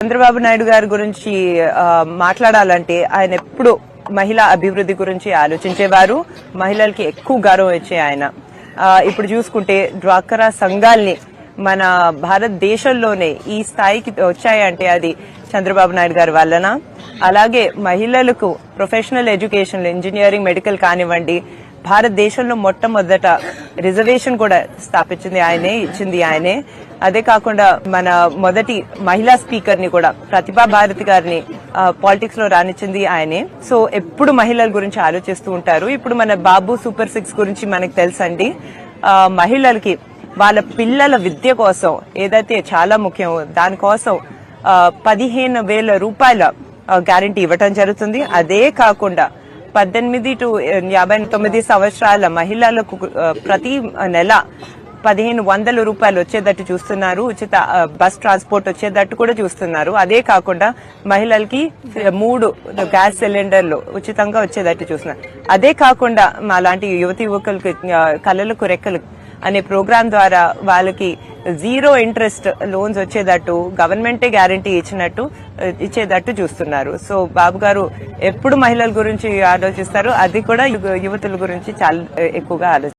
చంద్రబాబు నాయుడు గారి గురించి మాట్లాడాలంటే ఆయన ఎప్పుడు మహిళా అభివృద్ధి గురించి ఆలోచించేవారు. మహిళలకి ఎక్కువ గౌరవం ఇచ్చే ఆయన. ఇప్పుడు చూసుకుంటే డ్వాక్రా సంఘాల్ని మన భారతదేశంలోనే ఈ స్థాయికి వచ్చాయంటే అది చంద్రబాబు నాయుడు గారి వల్లన. అలాగే మహిళలకు ప్రొఫెషనల్ ఎడ్యుకేషన్, ఇంజనీరింగ్, మెడికల్ కానివ్వండి, భారతదేశంలో మొట్టమొదట రిజర్వేషన్ కూడా స్థాపించింది ఆయనే, ఇచ్చింది ఆయనే. అదే కాకుండా మన మొదటి మహిళా స్పీకర్ ని కూడా ప్రతిభా భారతి గారిని పాలిటిక్స్ లో రానిచ్చింది ఆయనే. సో ఎప్పుడు మహిళల గురించి ఆలోచిస్తూ ఉంటారు. ఇప్పుడు మన బాబు సూపర్ 6 గురించి మనకు తెలుసండి. మహిళలకి వాళ్ళ పిల్లల విద్య కోసం ఏదైతే చాలా ముఖ్యం, దానికోసం 15,000 రూపాయల గ్యారంటీ ఇవ్వటం జరుగుతుంది. అదే కాకుండా 18 to 59 సంవత్సరాల మహిళలకు ప్రతి నెల 1,500 రూపాయలు వచ్చేటట్టు చూస్తున్నారు. ఉచిత బస్ ట్రాన్స్పోర్ట్ వచ్చేటట్టు కూడా చూస్తున్నారు. అదే కాకుండా మహిళలకి 3 గ్యాస్ సిలిండర్లు ఉచితంగా వచ్చేటట్టు చూస్తున్నారు. అదే కాకుండా అలాంటి యువతి యువకులకి కళలకు రెక్కలు అనే ప్రోగ్రాం ద్వారా వాళ్ళకి 0 ఇంట్రెస్ట్ లోన్స్ వచ్చేటట్టు గవర్నమెంటే గ్యారంటీ ఇచ్చేటట్టు చూస్తున్నారు. సో బాబు గారు ఎప్పుడు మహిళల గురించి ఆలోచిస్తారు, అది కూడా యువతుల గురించి చాలా ఎక్కువగా ఆలోచిస్తారు.